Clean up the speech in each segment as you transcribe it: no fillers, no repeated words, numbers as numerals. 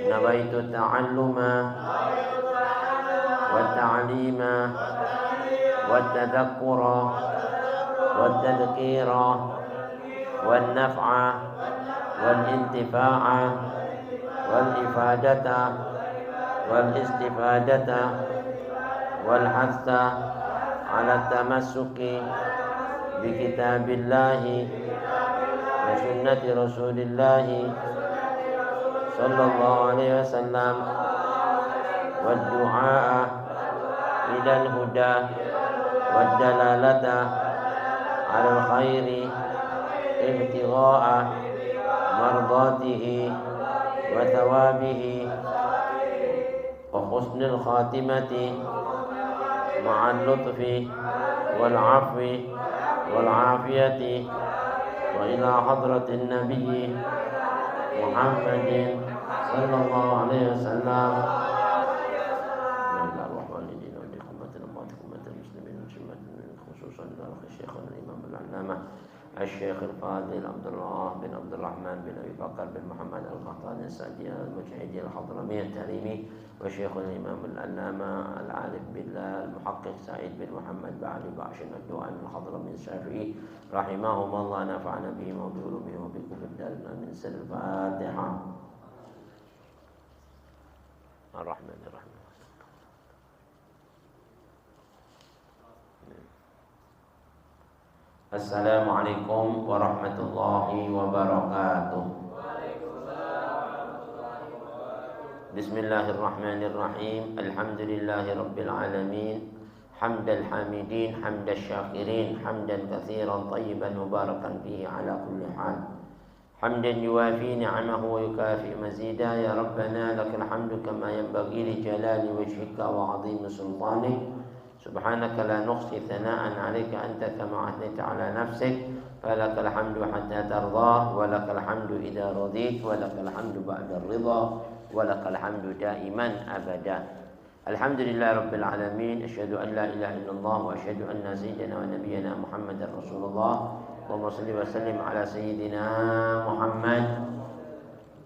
نويت التعلم والتعليم والتذكر والتذكير والنفع والانتفاع والإفادة والاستفادة والحث على التمسك بكتاب الله وسنة رسول الله صلى الله عليه وسلم والدعاء إلى الهدى والدلالة على الخير ابتغاء مرضاته وثوابه وحسن الخاتمة مع اللطف والعفو والعافية وإلى حضرة النبي محمد صلى الله عليه وسلم. الشيخ الفاضل عبد الله بن عبد الرحمن بن أبي بكر بن محمد القحطاني السعدي المجتهد الحضرمي التريمي وشيخ الإمام العلامة العارف بالله المحقق سعيد بن محمد بعلي بعشن الدواني الحضرمي الشافعي رحمهما الله نفعنا بهم وبعلومهم وبكم في الدار من سر الفاتحة. الرحمن الرحيم. Assalamualaikum warahmatullahi wabarakatuh. Bismillahirrahmanirrahim. Alhamdulillahi rabbil alamin. Hamdal hamidin, hamdal syakirin, hamdan katsiran tayyiban mubarakan fihi ala kulli hal. Hamdan yuwafi ni'amahu wa yukafi mazida. Ya Rabbana lakal hamdu kama yanbaghi li jalali wajhika wa 'azimi sultanik. Subhanaka la nuhsi thana'an 'alaika anta kama athnayta 'ala nafsik falakal hamdu hatta tardah wa lakal hamdu idza radit wa lakal hamdu ba'da ridha wa lakal hamdu da'iman abada. Alhamdulillah rabbil alamin. Asyhadu an la ilaha illallah wa asyhadu anna sayyidina wa nabiyyana Muhammadar Rasulullah. Allahumma shalli wa sallim ala sayyidina Muhammad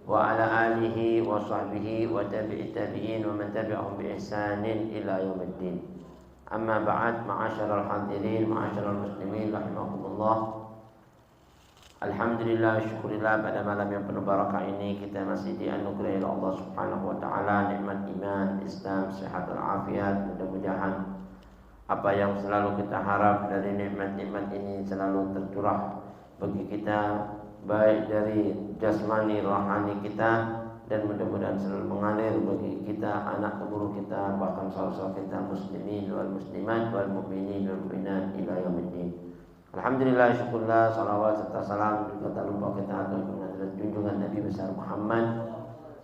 wa ala alihi wa sahbihi wa tabi'it tabi'in wa man tabi'ahum bi ihsanin ila yaumiddin. Amma ba'd, ma'asyaral hadirin, ma'asyaral muslimin rahimakumullah. Alhamdulillah, syukurillah pada malam yang penuh barakah ini kita masih dianugerahi oleh Allah Subhanahu wa taala nikmat iman, Islam, sehat dan afiat. Mudah-mudahan apa yang selalu kita harap dari nikmat-nikmat ini selalu tercurah bagi kita, baik dari jasmani rohani kita, dan mudah-mudahan selalu mengalir bagi kita, anak keturunan kita, bahkan saudara kita muslimin wal muslimat wal mu'minin wal mu'minat ila yaumiddin. Alhamdulillah, syukurlah, salawat serta salam juga tak lupa kita aturkan junjungan Nabi besar Muhammad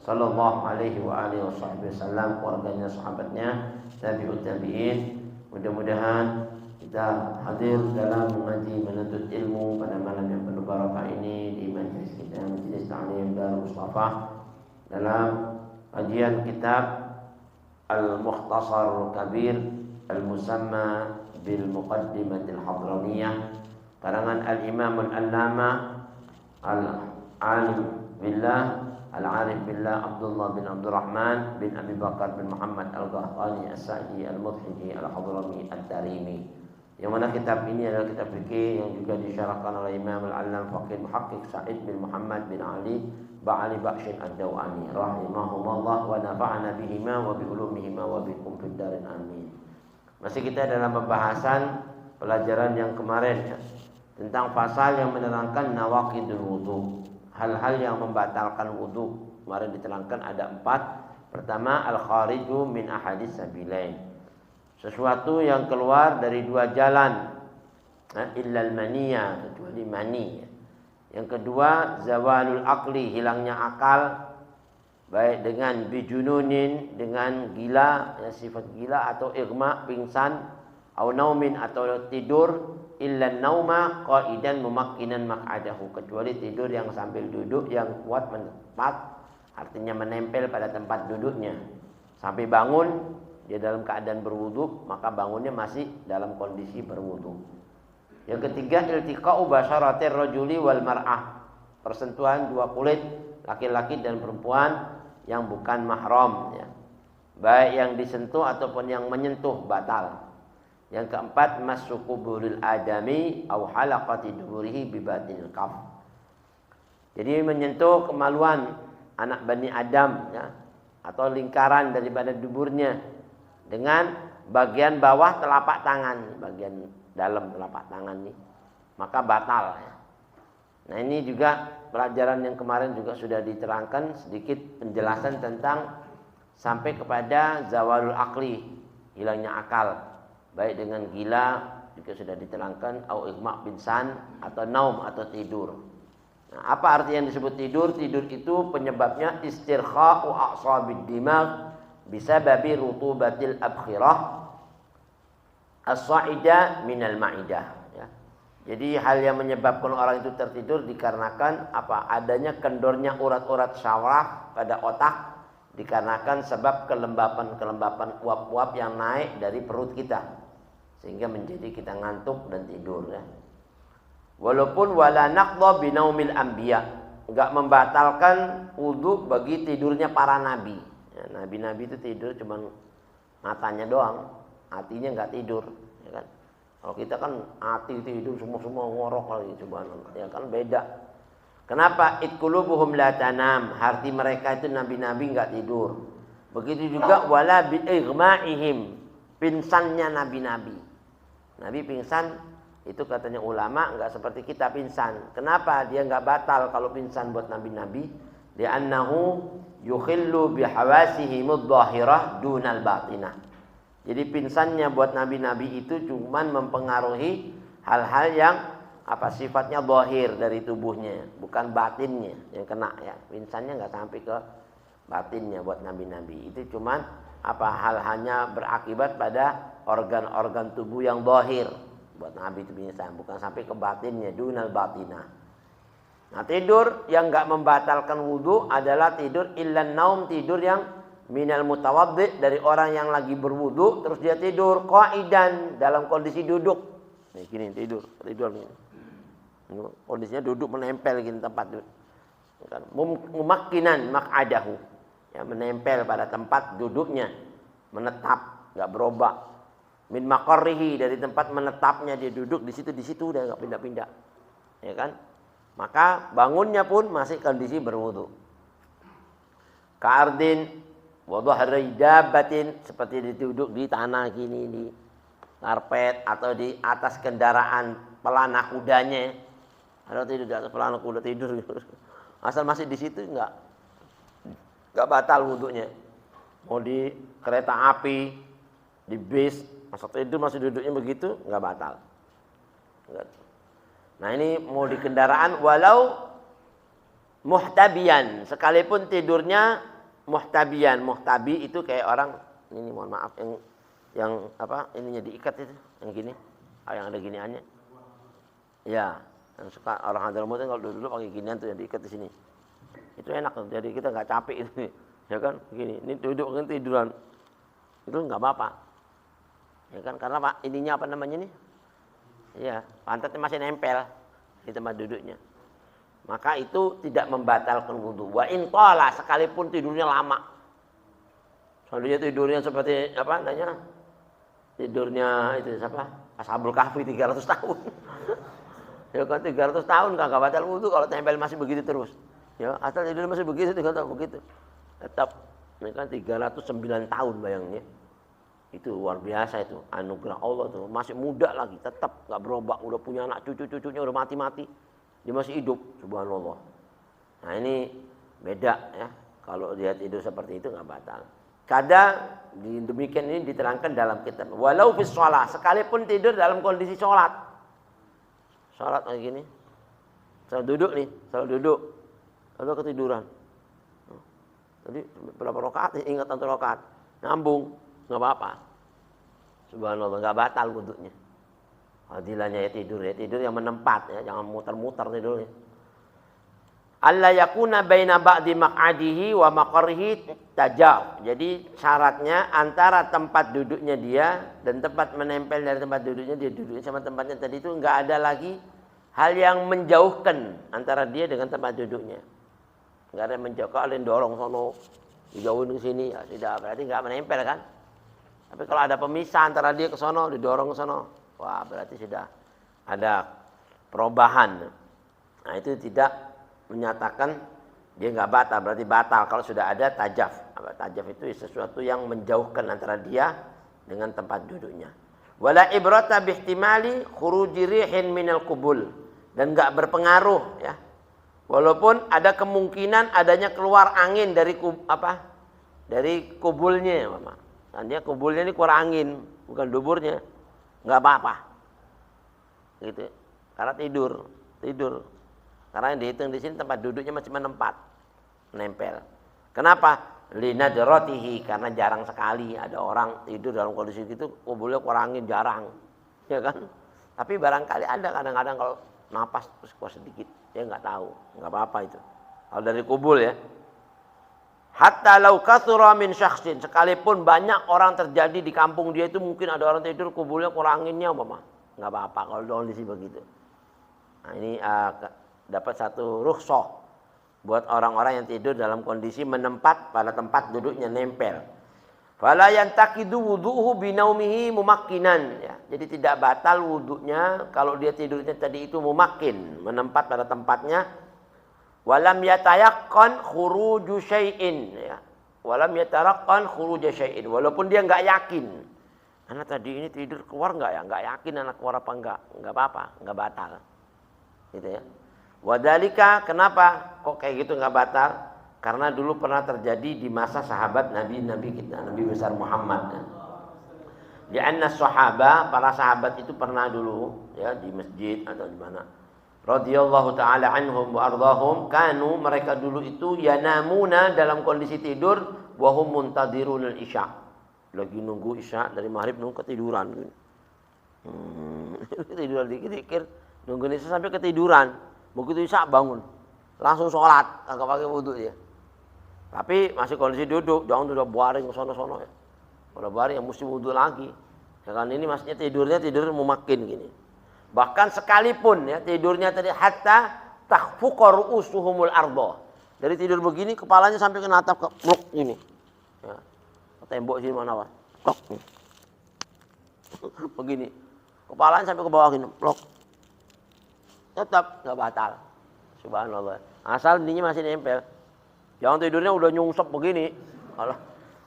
sallallahu alaihi wa alihi wasallam, keluarganya, sahabatnya, tabi'ut tabi'in. Mudah-mudahan kita hadir dalam mengaji menuntut ilmu pada malam yang penuh barakah ini di majlis kita, Majlis Ta'lim Darul Mustafa, dalam kajian kitab Al-Mukhtasar Kabir Al-Musamma bil Muqaddimatil Hadramiyah karangan Al-Imam Al-Allamah Al-Alim Billah Al-Arif Billah Abdullah bin Abdurrahman bin Abi Bakar bin Muhammad Al-Qahtani As-Sa'di Al-Mudhiji Al-Hadrami At-Tarimi, yang mana kitab ini adalah kitab fikih yang juga disyarahkan oleh Imam Al-Allam Faqih Muhaqqiq Sa'id bin Muhammad bin Ali Ba'ali Ba'shin Ad-Dawani rahimahumullah wa nafa'ana bihima wa bi'ulumihima wa bikum fid darin amin. Masih kita dalam pembahasan pelajaran yang kemarin ya, tentang pasal yang menerangkan nawaqidul wudu, hal-hal yang membatalkan wudu. Kemarin diterangkan ada 4. Pertama, al-khariju min ahadis sabilain, sesuatu yang keluar dari 2 jalan, illal maniyah, kecuali mani. Yang kedua, zawalul aqli, hilangnya akal, baik dengan bijununin, dengan gila, ya, sifat gila, atau igma, pingsan, au naumin, atau tidur, illa nauma qaidan mumakkinan maq'adahu, kecuali tidur yang sambil duduk yang kuat menetap, artinya menempel pada tempat duduknya. Sampai bangun dia dalam keadaan berwudu, maka bangunnya masih dalam kondisi berwudu. Yang ketiga, iltiqa'u basyaratir rajuli wal mar'ah, persentuhan 2 kulit laki-laki dan perempuan yang bukan mahram ya. Baik yang disentuh ataupun yang menyentuh batal. Yang keempat massu quburil adami au halaqati duburihi bi batinil kaf. Jadi menyentuh kemaluan anak Bani Adam ya, atau lingkaran daripada duburnya dengan bagian bawah telapak tangan, bagian dalam telapak tangan ini, maka batal ya. Nah, ini juga pelajaran yang kemarin juga sudah diterangkan sedikit penjelasan tentang sampai kepada zawalul akli, hilangnya akal, baik dengan gila juga sudah diterangkan, au igma pingsan atau naum atau tidur. Nah, apa arti yang disebut tidur? Tidur itu penyebabnya istirkha'u a'sabid dimag bisababi rutubatil abkhirah as-sa'ida minal ma'idah ya. Jadi hal yang menyebabkan orang itu tertidur dikarenakan apa? Adanya kendornya urat-urat syaraf pada otak, dikarenakan sebab kelembapan uap-uap yang naik dari perut kita sehingga menjadi kita ngantuk dan tidur ya. Walaupun wala naqdha binaumil anbiya, enggak membatalkan wudu bagi tidurnya para nabi ya, nabi-nabi itu tidur cuman matanya doang, hatinya enggak tidur ya kan. Kalau kita kan hati tidur semua ngorok lagi, subhanallah ya kan, beda. Kenapa? Itqulubuhum la tanam, hati mereka itu nabi-nabi enggak tidur. Begitu juga wala bi igma'ihim, pingsannya nabi-nabi. Nabi pingsan itu katanya ulama enggak seperti kita pingsan. Kenapa dia enggak batal kalau pingsan buat nabi-nabi? Li'annahu yukhillu bihawasihi mudh-dhahirah dunal batinah. Jadi pingsannya buat nabi-nabi itu cuman mempengaruhi hal-hal yang apa sifatnya zahir dari tubuhnya, bukan batinnya yang kena ya. Pingsannya enggak sampai ke batinnya buat nabi-nabi. Itu cuman apa hal-halnya berakibat pada organ-organ tubuh yang zahir. Buat nabi itu pingsan, bukan sampai ke batinnya, dunal batinah. Nah, tidur yang enggak membatalkan wudu adalah tidur illan naum, tidur yang minal mutawaddi, dari orang yang lagi berwudu terus dia tidur qaidan dalam kondisi duduk. Nih gini tidur nih. Kondisinya duduk menempel gini tempat duduk. Mumakkinan maq'adahu. Ya, menempel pada tempat duduknya, menetap, enggak berubah. Min maqarrihi, dari tempat menetapnya dia duduk di situ udah enggak pindah-pindah. Ya kan? Maka bangunnya pun masih kondisi berwudu. Ka'ardin wa dhahri dabbatin, seperti duduk di tanah gini, di karpet atau di atas kendaraan pelana kudanya. Ada tidur di atas pelana kuda tidur. Asal masih di situ enggak batal wudunya. Mau di kereta api, di bis, masa tidur masih duduknya begitu, enggak batal. Nah, ini mau di kendaraan walau muhtabian, sekalipun tidurnya muhtabian. Muhtabi itu kayak orang ini, mohon maaf, yang apa ininya diikat itu, yang gini, yang ada giniannya. Ya, yang suka orang Hadramaut kalau duduk pakai ginian tuh yang diikat di sini. Itu enak tuh, jadi kita enggak capek itu. Ya kan, begini. Ini duduk kan tiduran. Itu enggak apa-apa. Ya kan, karena Pak, ininya apa namanya nih? Ya, pantatnya masih nempel di tempat duduknya. Maka itu tidak membatalkan wudu. Wa in qala, sekalipun tidurnya lama. Soalnya tidurnya seperti apa namanya? Tidurnya itu siapa? Ashabul Kahfi 300 tahun. Ya kan 300 tahun enggak batal wudu kalau tempel masih begitu terus. Ya, asal tidur masih begitu, begitu. Tetap ini kan 309 tahun bayangnya. Itu luar biasa itu, anugerah Allah tuh. Masih muda lagi, tetap enggak berubah, udah punya anak cucunya udah mati-mati. Dia masih hidup, subhanallah. Nah, ini beda ya. Kalau dia tidur seperti itu enggak batal. Kadang demikian ini diterangkan dalam kitab. Walau fi shalah, sekalipun tidur dalam kondisi sholat. Sholat kayak gini. Salat duduk nih, salat duduk. Lalu ketiduran. Jadi berapa rakaat? Ingat satu rakaat. Nyambung, enggak apa-apa. Subhanallah, enggak batal wudunya. Fadilahnya ya tidur yang menempat ya, jangan muter-muter tidurnya. Alla yakuna baina ba'di maq'adihi wa maqarrihi tajawuz. Jadi syaratnya antara tempat duduknya dia dan tempat menempel dari tempat duduknya, dia duduknya sama tempatnya tadi itu enggak ada lagi hal yang menjauhkan antara dia dengan tempat duduknya. Enggak ada yang menjauh, kalau dorong sono dijauhin ke sini, ya sudah, berarti nggak menempel kan. Tapi kalau ada pemisah antara dia ke sono, didorong ke sono, wah berarti sudah ada perubahan. Nah itu tidak menyatakan dia nggak batal, berarti batal kalau sudah ada tajaf. Tajaf itu sesuatu yang menjauhkan antara dia dengan tempat duduknya. Wala ibrata bihtimali khuruji rihin minal kubul, dan nggak berpengaruh ya. Walaupun ada kemungkinan adanya keluar angin dari dari kubulnya, Mama. Nanti kubulnya ini keluar angin, bukan duburnya, nggak apa-apa. Gitu. Karena tidur. Karena yang dihitung di sini tempat duduknya masih menempel. Kenapa? Linadratihi, karena jarang sekali ada orang tidur dalam kondisi itu kubulnya keluar angin, jarang, ya kan? Tapi barangkali ada kadang-kadang kalau napas terus keluar sedikit, dia nggak tahu, nggak apa-apa itu. Kalau dari kubul ya. Hatta lau katsura min syakhsin, sekalipun banyak orang terjadi di kampung dia itu mungkin ada orang tidur kubulnya keluar anginnya, nggak apa-apa kalau kondisi begitu. Nah ini dapat satu rukhsah buat orang-orang yang tidur dalam kondisi menempat pada tempat duduknya nempel. Fala yantaqidu wudu'uhu binaumihi mumakkinan ya. Jadi tidak batal wudunya kalau dia tidurnya tadi itu mumakkin, menempat pada tempatnya. Walam yatayaqqan khuruju syai'in ya. Walam yataraqqan khuruja syai'in, walaupun dia enggak yakin. Anak tadi ini tidur keluar enggak ya? Enggak yakin anak keluar apa enggak? Enggak apa-apa, enggak batal. Gitu ya. Wadalika, kenapa kok kayak gitu nggak batal? Karena dulu pernah terjadi di masa sahabat Nabi kita, Nabi besar Muhammad. Di anna sahaba, para sahabat itu pernah dulu ya di masjid atau di mana. Radhiyallahu taala anhum wa ardhahum, kanu mereka dulu itu yanamuna dalam kondisi tidur wa hum muntadirunal isya. Lagi nunggu isya dari maghrib nunggu ketiduran. Tiduran dikit-dikit nunggu isya sampai ketiduran. Begitu isya bangun, langsung sholat, agak pakai wudhu ya. Tapi masih kondisi duduk, jangan udah baring ke sono-sono ya. Udah baring yang mesti wudhu lagi. Ya kan ini maksudnya tidur memakin gini. Bahkan sekalipun ya tidurnya tadi hatta takhfuqa ru'usuhumul ardo. Dari tidur begini kepalanya sampai ke natap ke blok ini. Ya. Ke tembok sini mana Pak? Blok. Begini. Kepalanya sampai ke bawah gini, blok. Tetap nggak batal, subhanallah. Asal ininya masih nempel. Jangan tidurnya udah nyungsep begini. Kalau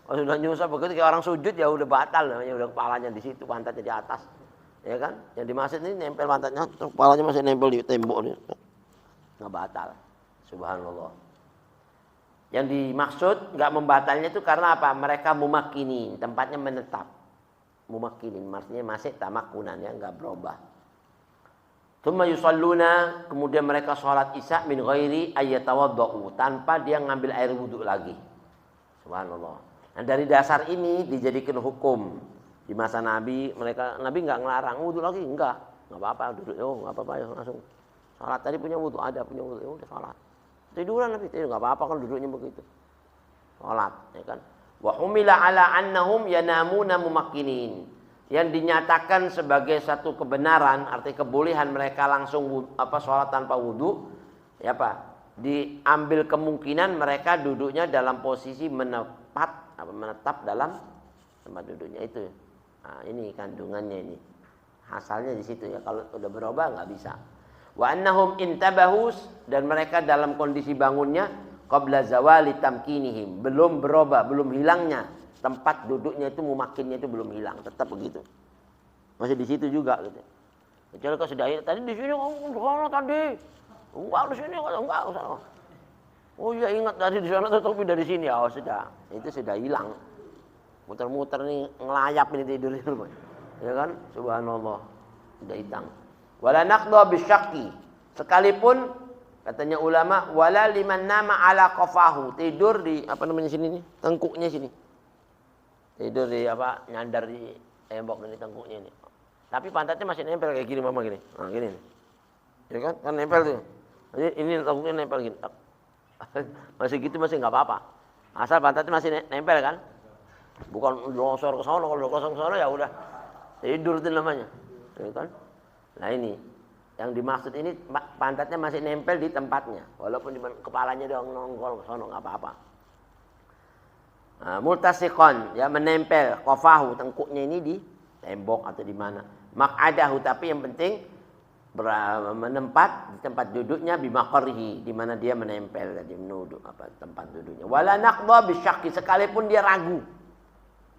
sudah nyungsep begitu kayak orang sujud ya udah batal namanya, udah kepalanya di situ, pantatnya di atas, ya kan? Yang di masjid ini nempel pantatnya, kepalanya masih nempel di tembok nih, nggak batal, subhanallah. Yang dimaksud nggak membatalnya itu karena apa? Mereka mumakkinin, tempatnya menetap, mumakkinin, maksudnya masih tamakunan ya, nggak berubah. Tsumma yusalluna, kemudian mereka sholat isya min ghairi ayyatawaddau, tanpa dia ngambil air wudhu lagi. Subhanallah. Nah dari dasar ini dijadikan hukum di masa Nabi, Nabi nggak ngelarang wudhu lagi, enggak apa-apa duduk, nggak apa-apa ya langsung sholat. Tadi punya wudhu, punya wudhu, ya udah sholat. Tiduran Nabi, tidur nggak apa-apa kalau duduknya begitu. Sholat, ya kan? Wa humila ala annahum yanamuna mumakkinin. Yang dinyatakan sebagai satu kebenaran, arti kebolehan mereka langsung sholat tanpa wudhu, ya Pak, diambil kemungkinan mereka duduknya dalam posisi menetap dalam tempat duduknya itu. Nah, ini kandungannya ini, asalnya di situ ya. Kalau udah berubah nggak bisa. Wa annahum intabahus, dan mereka dalam kondisi bangunnya qabla zawali tamkinihim, belum berubah, belum hilangnya tempat duduknya itu, mumakinnya itu belum hilang, tetap begitu. Masih di situ juga gitu. Kecuali kalau sudah tadi di sini tadi. Enggak di sini enggak usah. Oh iya ingat dari di sana tapi dari sini ya sudah. Itu sudah hilang. Muter-muter nih ngelayap ini tidur itu. Ya kan? Subhanallah. Sudah hilang. Wala naqda bisyaqi. Sekalipun katanya ulama wala liman nama ala qafahu, tidur di sini nih, tengkuknya sini. Tidur di nyandar di tembok ini tengkuknya ini. Tapi pantatnya masih nempel kayak gini mama gini. Nah gini. Ya kan? Kan nempel tuh. Jadi ini tengkuknya nempel gini. Masih gitu masih enggak apa-apa. Asal pantatnya masih nempel kan? Bukan losor ke sana, kalau losor ke sana ya udah tidur itu namanya. Ya kan? Nah ini yang dimaksud ini pantatnya masih nempel di tempatnya, walaupun di kepalanya doang nongol ke sana enggak apa-apa. multasiqan, ya menempel qafahu, tengkuknya ini di tembok atau di mana. Maq'adahu, tapi yang penting menempat di tempat duduknya bimaqarrihi, di mana dia menempel tadi menuduk tempat duduknya. Wala naqdha bisyaqi, sekalipun dia ragu.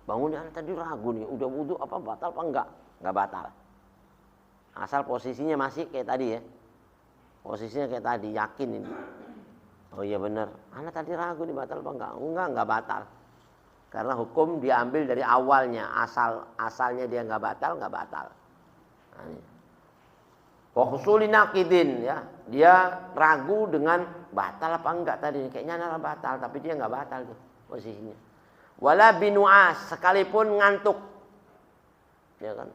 Bangunnya tadi ragu nih, udah wudu apa batal apa enggak? Enggak batal. Asal posisinya masih kayak tadi ya. Posisinya kayak tadi, yakin ini. Oh iya benar, anak tadi ragu nih batal apa enggak? Enggak batal. Karena hukum diambil dari awalnya, asalnya dia enggak batal. Nah, ini. Wa husuli naqidin, ya. Dia ragu dengan batal apa enggak tadi. Kayaknya anak batal, tapi dia enggak batal tuh posisinya. Wala binu'as, sekalipun ngantuk. Ya kan?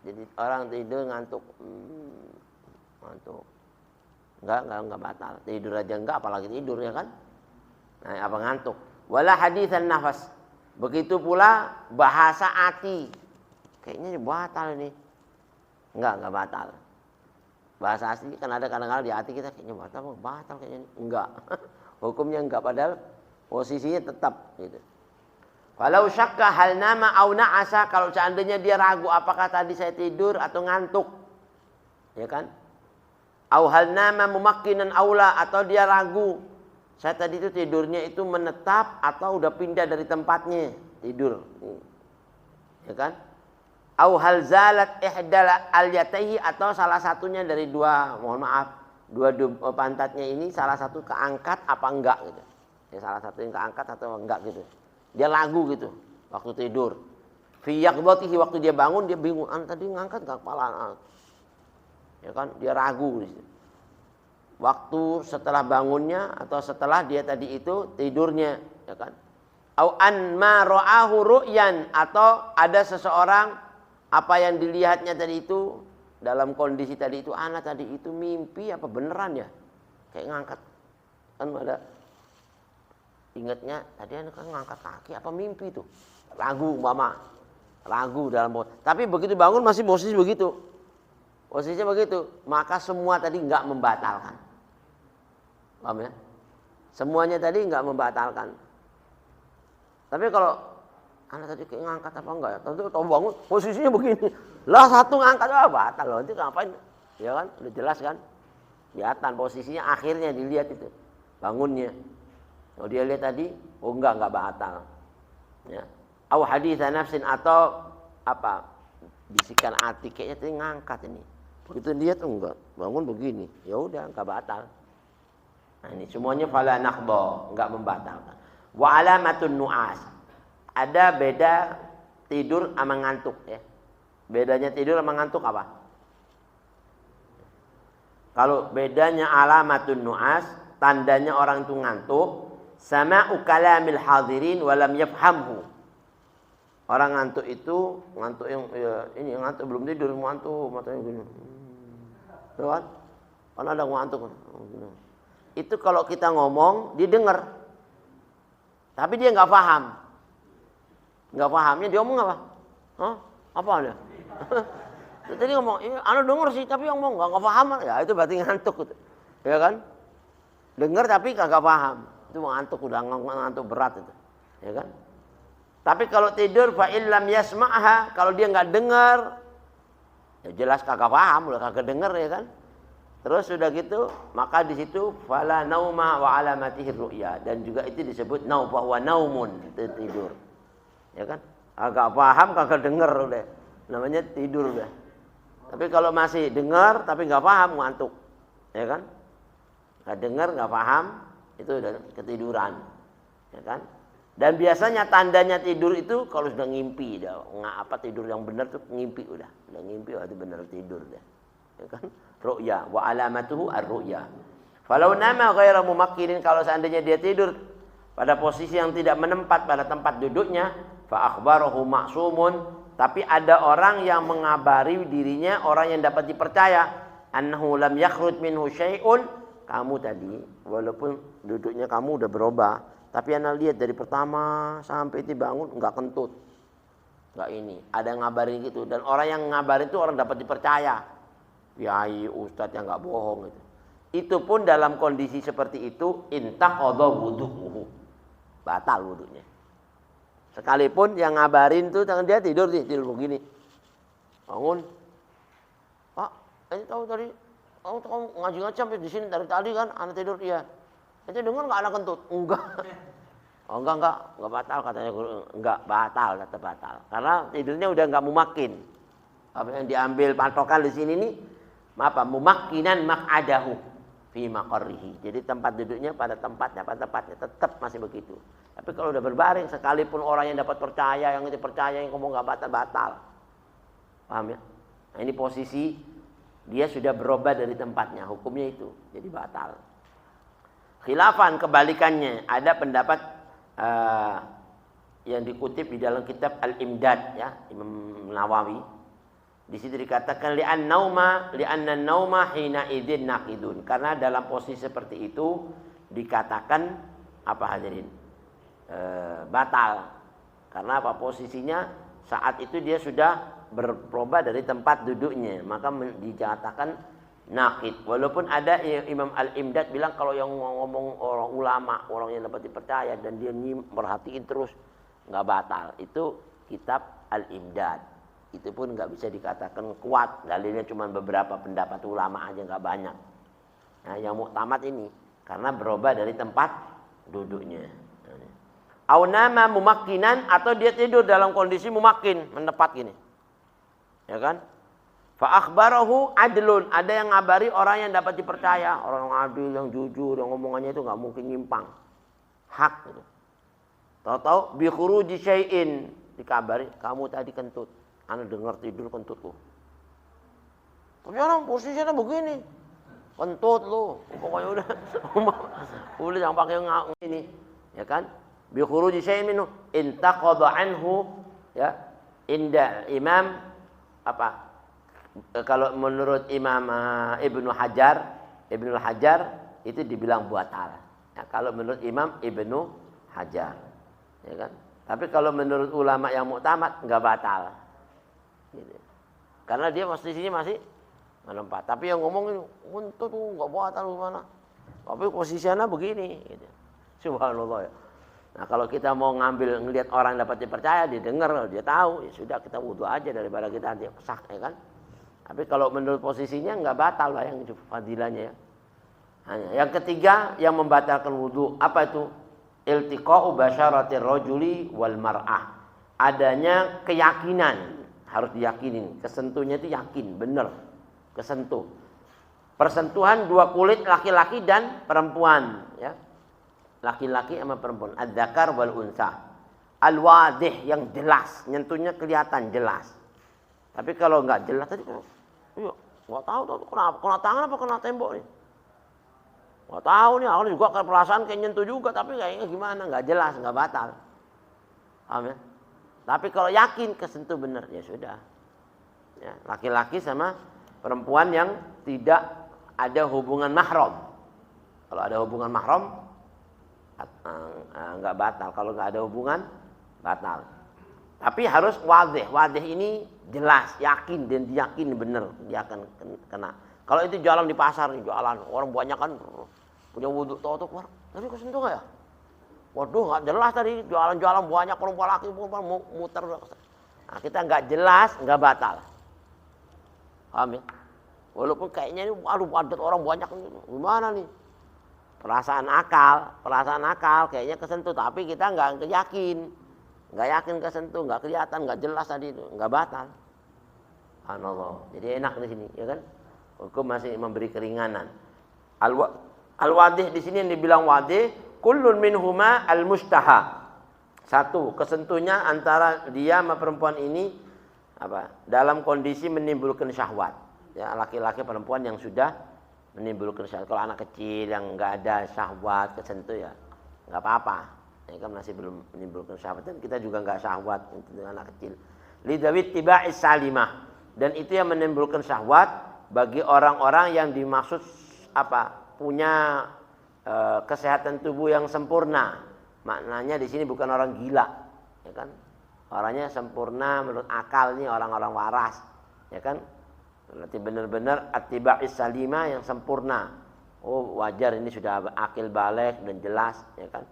Jadi orang tidur ngantuk. Ngantuk. Enggak batal. Tidur aja enggak, apalagi tidur ya kan? Nah, apa ngantuk? Wala haditsan nafas. Begitu pula bahasa hati. Kayaknya batal ini. Enggak batal. Bahasa asli kan ada kadang-kadang di hati kita kayaknya batal kayaknya. Enggak. Hukumnya enggak, padahal posisinya tetap gitu. Walau syakka hal nama au na'asa, kalau seandainya dia ragu apakah tadi saya tidur atau ngantuk. Ya kan? Au hal nama mumakkinan aula, atau dia ragu saya tadi itu tidurnya itu menetap atau udah pindah dari tempatnya tidur. Ya kan? Au hal zalat ihdal al-yataihi, atau salah satunya dari dua pantatnya ini salah satu keangkat apa enggak gitu. Ya, salah satu yang keangkat atau enggak gitu. Dia ragu gitu waktu tidur. Fi yaqdatihi, waktu dia bangun dia bingung, tadi ngangkat enggak kepala. Ya kan? Dia ragu di situ. Waktu setelah bangunnya atau setelah dia tadi itu tidurnya, ya kan? Au an ma ra'ahu ru'yan, atau ada seseorang apa yang dilihatnya tadi itu dalam kondisi tadi itu, anak tadi itu mimpi apa beneran ya? Kayak ngangkat. Kan ada ingatnya tadi anak ngangkat kaki apa mimpi itu? Ragu mama. Ragu dalam posisi. Tapi begitu bangun masih posisi begitu. Posisinya begitu, maka semua tadi enggak membatalkan. Paham ya? Semuanya tadi enggak membatalkan. Tapi kalau anak tadi kayak ngangkat apa enggak ya? Tentu tahu bangun posisinya begini. Lah satu ngangkat batal loh. Nanti ngapain? Ya kan? Udah jelas kan? Kelihatan posisinya akhirnya dilihat itu. Bangunnya. Kalau dia lihat tadi, enggak batal. Ya. Au haditsan nafsin, atau apa? Bisikan hati kayaknya tadi ngangkat ini. Begitu lihat enggak, bangun begini. Ya udah enggak batal. Nah, ini semuanya fala naqdha, enggak membatalkan. Wa alamatun nu'as. Ada beda tidur sama ngantuk ya. Bedanya tidur sama ngantuk apa? Kalau bedanya alamatun nu'as, tandanya orang itu ngantuk, sama ukalamil hadirin walam yafhamhu. Orang ngantuk itu, ngantuk yang ya, ini ngantuk belum tidur, ngantuk matanya gini. Tuh kan? Kan ada ngantuk. Itu kalau kita ngomong, dia dengar. Tapi dia enggak paham. Enggak pahamnya dia ngomong apa? Hah? Apa dia? Tadi ngomong, anu dengar sih tapi yang ngomong enggak paham. Ya itu berarti ngantuk gitu. Ya kan? Dengar tapi kagak paham. Itu ngantuk, udah ngantuk berat itu. Ya kan? Tapi kalau tidur fa illam yasma'ha, kalau dia enggak dengar, ya jelas kagak paham, udah kagak dengar ya kan? Terus sudah gitu, maka di situ fala nauma wa alamatihi ru'ya, dan juga itu disebut naum, bahwa naumun, itu tidur. Ya kan? Agak paham kagak dengar udah. Namanya tidur udah. Tapi kalau masih dengar tapi enggak paham, ngantuk. Ya kan? Enggak dengar, enggak paham, itu udah ketiduran. Ya kan? Dan biasanya tandanya tidur itu kalau sudah ngimpi, tidur yang benar tuh ngimpi udah ngimpi, itu benar tidur dah. Ya kan? Ru'ya wa alamatuhu ar-ru'ya. Falau nama ghairu mumakkinin, kalau seandainya dia tidur pada posisi yang tidak menempat pada tempat duduknya, fa akhbarahu ma'sumun, tapi ada orang yang mengabari dirinya, orang yang dapat dipercaya, annahu lam yakhruj minhu syai'un, kamu tadi walaupun duduknya kamu udah berubah, tapi anda lihat dari pertama sampai itu bangun enggak kentut. Enggak ini, ada yang ngabarin gitu, dan orang yang ngabarin itu orang dapat dipercaya. Kiai, ustadz yang enggak bohong itu. Itu pun dalam kondisi seperti itu intaqadha wudu'uhu. Batal wudunya. Sekalipun yang ngabarin tuh dia tidur begini. Bangun. Pak, ini tahu tadi kamu ngaji sampai di sini dari tadi kan anak tidur iya. Itu dengar enggak anak kentut? Enggak. Oh enggak batal katanya guru. Enggak batal, tetap batal. Karena tidurnya udah enggak mumakin. Apa yang diambil patokan di sini nih mumakkinan maq'adahu fi maqarrihi. Jadi tempat duduknya pada tempatnya tetap masih begitu. Tapi kalau udah berbaring sekalipun orang yang dapat percaya, yang itu percaya yang ngomong enggak batal. Paham ya? Nah, ini posisi dia sudah berubah dari tempatnya, hukumnya itu jadi batal. Khilafan kebalikannya, ada pendapat yang dikutip di dalam kitab Al-Imdad ya, Imam Nawawi. Di situ dikatakan li'anna nauma hina idzin naqidun. Karena dalam posisi seperti itu dikatakan apa hadirin? Batal. Karena apa? Posisinya saat itu dia sudah berubah dari tempat duduknya, maka dikatakan naqid. Walaupun ada Imam Al-Imdad bilang kalau yang ngomong orang ulama, orang yang dapat dipercaya dan dia merhatiin terus nggak batal. Itu kitab Al-Imdad. Itu pun nggak bisa dikatakan kuat. Dalilnya cuma beberapa pendapat ulama aja, nggak banyak. Nah, yang muktamad ini karena berubah dari tempat duduknya. Au nama mumakkinan, atau dia tidur dalam kondisi mumakkin, mendepat gini. Ya kan? Fa akhbarahu adlun, ada yang ngabari orang yang dapat dipercaya, orang yang adil, yang jujur, yang ngomongannya itu nggak mungkin nyimpang. Hak gitu. Tahu-tahu bi khuruji syai'in, dikabari kamu tadi kentut. Ana dengar tidur kentutku. Tapi orang posisinya begini. Kentut lu. Pokoknya udah jangan pakai ini, ya kan? Bi khuruji syai'in minhu intaqada anhu ya. Inda Imam apa? Kalau menurut Imam Ibnu Hajar itu dibilang batal. Ya, kalau menurut Imam Ibnu Hajar, ya kan? Tapi kalau menurut ulama yang muktamad enggak batal. Gitu. Karena dia posisinya masih menempat. Tapi yang ngomong ini, "Untuk tuh enggak batal gimana?" Tapi posisinya begini gitu. Subhanallah ya. Nah, kalau kita mau ngelihat orang dapat dipercaya, dia dengar, dia tahu, ya sudah kita wudu aja daripada kita dia sah, ya kan? Tapi kalau menurut posisinya enggak batal lah yang fadilahnya ya. Hanya yang ketiga yang membatalkan wudu apa itu? Iltiqa'u basyaratir rajuli wal mar'ah. Adanya keyakinan, harus diyakinin, kesentuhnya itu yakin, benar. Kesentuh. Persentuhan dua kulit laki-laki dan perempuan, ya. Laki-laki sama perempuan, adzakar wal unsa. Al-wadih yang jelas, nyentuhnya kelihatan jelas. Tapi kalau enggak jelas tadi iya, enggak tahu kenapa kena tangan apa kena tembok nih. Enggak tahu nih, aku juga perasaan kayak nyentuh juga tapi kayaknya gimana, enggak jelas, enggak batal. Paham ya? Tapi kalau yakin kesentuh benar ya sudah. Ya, laki-laki sama perempuan yang tidak ada hubungan mahram. Kalau ada hubungan mahram enggak batal, kalau enggak ada hubungan batal. Tapi harus wadih. Wadih ini jelas, yakin dan diyakin benar dia akan kena. Kalau itu jalan di pasar, jualan orang banyak kan punya wudhu tahu keluar. Tadi kesentuh enggak ya? Waduh, enggak jelas tadi jualan-jualan banyak perempuan laki perempuan muter. Nah, kita enggak jelas, enggak batal. Paham ya? Walaupun kayaknya ini aduh padat orang banyak gimana nih? Perasaan akal kayaknya kesentuh, tapi kita nggak yakin kesentuh, nggak kelihatan, nggak jelas tadi itu, nggak batal. Subhanallah. Jadi enak di sini, ya kan? Hukum masih memberi keringanan. Al-wadih di sini yang dibilang wadih, kullun minhuma al-mustaha. Satu, kesentuhnya antara dia sama perempuan ini apa? Dalam kondisi menimbulkan syahwat. Ya, laki-laki perempuan yang sudah menimbulkan syahwat. Kalau anak kecil yang enggak ada syahwat kesentuh ya enggak apa-apa. Ya kan masih belum menimbulkan syahwat dan kita juga enggak syahwat untuk anak kecil. Lidawit tiba'is salimah, dan itu yang menimbulkan syahwat bagi orang-orang yang dimaksud apa? Punya kesehatan tubuh yang sempurna. Maknanya di sini bukan orang gila, ya kan? Orangnya sempurna menurut akalnya, orang-orang waras, ya kan? Berarti benar-benar attiba'is salima yang sempurna. Oh wajar ini sudah akil balik dan jelas, ya kan.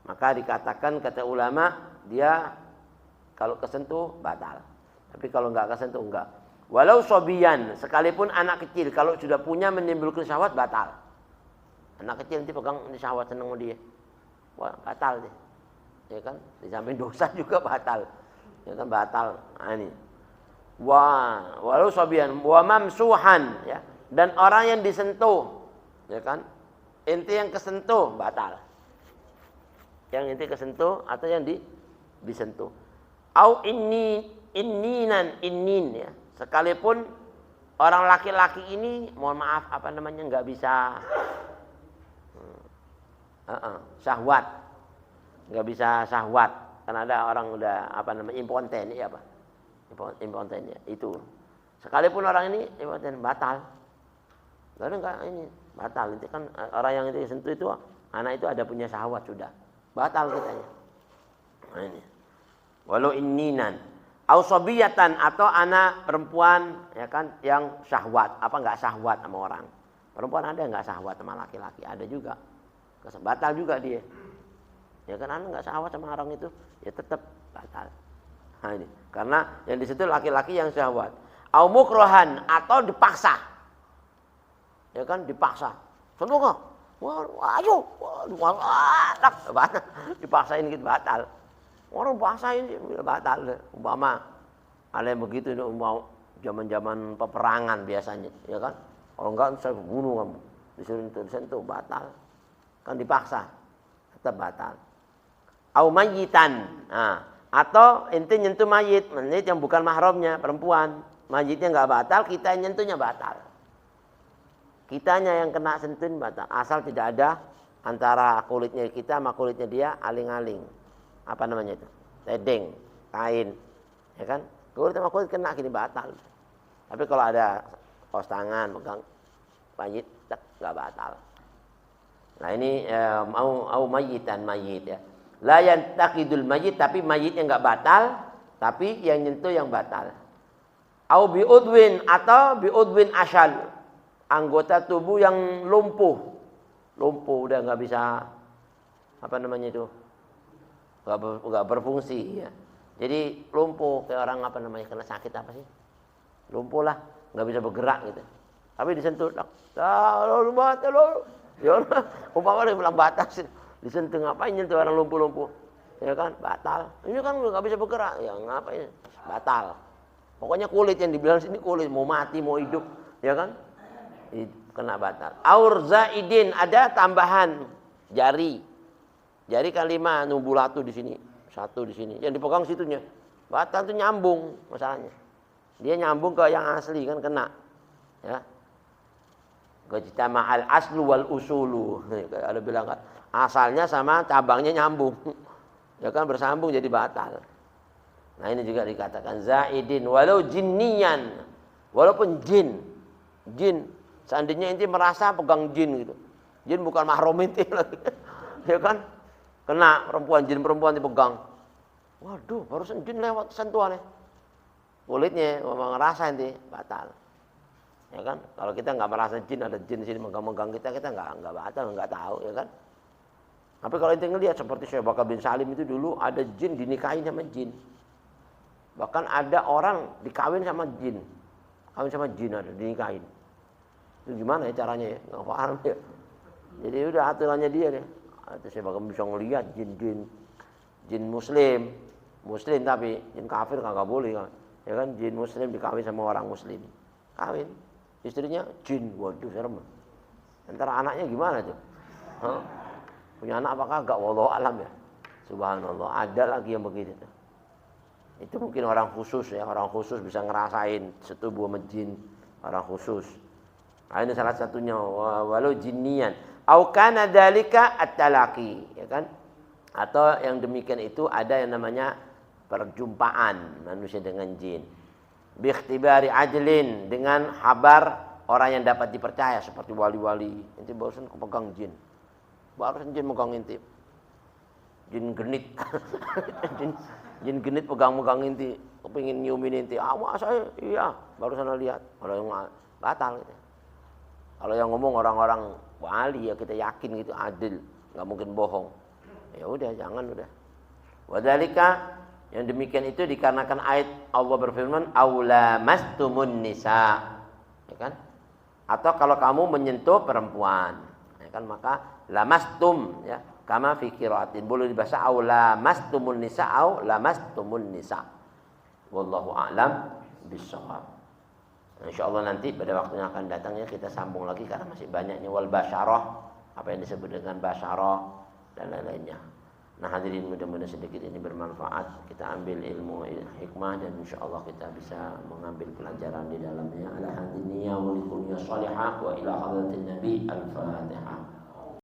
Maka dikatakan kata ulama dia kalau kesentuh batal. Tapi kalau enggak kesentuh enggak. Walau sobiyan, sekalipun anak kecil kalau sudah punya menimbulkan syahwat batal. Anak kecil nanti pegang ini syahwat seneng sama dia. Wah, batal dia. Ya kan? Di samping dosa juga batal. Ya kan batal. Nah, ini. Wah, walau sobiyan wa mamsuhan ya. Dan orang yang disentuh, ya kan? Inti yang kesentuh batal. Yang inti kesentuh atau yang disentuh. Au innin ya. Sekalipun orang laki-laki ini mohon maaf enggak bisa syahwat. Enggak bisa syahwat karena ada orang udah impoten ya apa? Impoten ya, itu. Sekalipun orang ini impoten batal. Enggak ini batal. Itu kan orang yang itu sentuh itu anak itu ada punya syahwat sudah. Batal kitanya. Nah ini. Walau inninan au sobiyatan atau anak perempuan ya kan yang syahwat, enggak syahwat sama orang. Perempuan ada enggak syahwat sama laki-laki? Ada juga. Batal juga dia. Ya kan anak enggak syahwat sama orang itu, ya tetap batal. Nah ini, karena yang di situ laki-laki yang syahwat. Au mukrohan atau dipaksa. Ya kan dipaksa. Sentuh enggak? Wah, ayo. Wah, dipaksain gitu batal. Orang paksain batal. Umpama ada yang begitu mau zaman-zaman peperangan biasanya, ya kan? Kalau enggak saya bunuh kamu. Disentuh batal. Kan dipaksa. Tetap batal. Au mayyitan. Nah, atau ente nyentuh mayit yang bukan mahramnya, perempuan. Mayitnya enggak batal, kita nyentuhnya batal. Kitanya yang kena sentuh batal. Asal tidak ada antara kulitnya kita sama kulitnya dia aling-aling. Apa namanya itu? Tedeng, kain. Ya kan? Kulit sama kulit kena gini batal. Tapi kalau ada kaos tangan, pegang mayit, enggak batal. Nah ini mau mayitan mayit ya. La yantaqidul mayit, tapi mayitnya enggak batal, tapi yang nyentuh yang batal. Au biudwin atau biudwin asyal. Anggota tubuh yang lumpuh. Lumpuh udah enggak bisa enggak berfungsi ya. Jadi lumpuh kayak orang kena sakit apa sih? Lumpuh lah, enggak bisa bergerak gitu. Tapi disentuh, ya umpama dia bilang batas, disentuh ngapain nyentuh orang lumpuh-lumpuh? Ya kan, batal. Ini kan enggak bisa bergerak, ya ngapain? Batal. Pokoknya kulit yang dibilang sini kulit, mau mati mau hidup, ya kan? Kena batal. Aur zaidin, ada tambahan jari. Jari kan 5 numbulatu di sini, 1 di sini. Yang dipegang situnya. Batal itu nyambung masalahnya. Dia nyambung ke yang asli kan kena. Ya. Gajtama'al aslu wal usulu. Ada bilang kan asalnya sama cabangnya nyambung. Ya kan bersambung jadi batal. Nah ini juga dikatakan zaidin walau jinniyan. Walaupun jin. Jin. Seandainya inti merasa pegang jin gitu. Jin bukan mahram inti lagi. Ya kan? Kena jin perempuan dipegang. Waduh, barusan jin lewat sentuhannya. Kulitnya memang ngerasa inti batal. Ya kan? Kalau kita enggak merasa jin ada jin di sini megang-megang kita enggak batal, enggak tahu, ya kan? Tapi kalau inti ngelihat seperti Syekh Bakar bin Salim itu dulu ada jin dinikahin sama jin. Bahkan ada orang dikawin sama jin. Kawin sama jin ada dinikahin. Itu gimana ya caranya ya? Enggak paham ya. Jadi udah aturannya dia deh. Atau saya bakal bisa ngelihat jin muslim tapi jin kafir kagak boleh kan. Ya kan jin muslim dikawin sama orang muslim. Kawin. Istrinya jin. Waduh serem. Ntar anaknya gimana tuh? Hah? Punya anak apa kagak? Wallahu alam ya. Subhanallah, ada lagi yang begitu tuh. Itu mungkin orang khusus ya, orang khusus bisa ngerasain setubuh sama jin, orang khusus. Nah, ini salah satunya walau jinnian. Au kana dzalika at-talaqi, ya kan? Atau yang demikian itu ada yang namanya perjumpaan manusia dengan jin. Bi ikhtibari ajlin, dengan habar orang yang dapat dipercaya seperti wali-wali. Inti barusan kepegang jin. Barusan jin megang inti. Jin genit. jin genit pegang-pegang inti, kepengin nyiumin inti. Saya iya, barusan lihat. Kalau yang batal gitu. Kalau yang ngomong orang-orang wali ya kita yakin gitu adil, nggak mungkin bohong. Ya udah, jangan udah. Wadzalika, yang demikian itu dikarenakan ayat Allah berfirman aula mastumun nisa, ya kan? Atau kalau kamu menyentuh perempuan, ya kan, maka lamastum, ya, kama fi qiraatin, boleh dibaca aula mastumun nisa au lamastumun nisa. Wallahu a'lam bishawab. Insyaallah nanti pada waktu yang akan datangnya kita sambung lagi karena masih banyaknya wal basyarah, apa yang disebut dengan basyarah dan lain-lainnya. Nah hadirin, mudah-mudahan sedikit ini bermanfaat. Kita ambil ilmu hikmah dan insyaallah kita bisa mengambil pelajaran di dalamnya. Ala hadiniya wa likulli salihah wa ila hadratin nabi al-fatihah.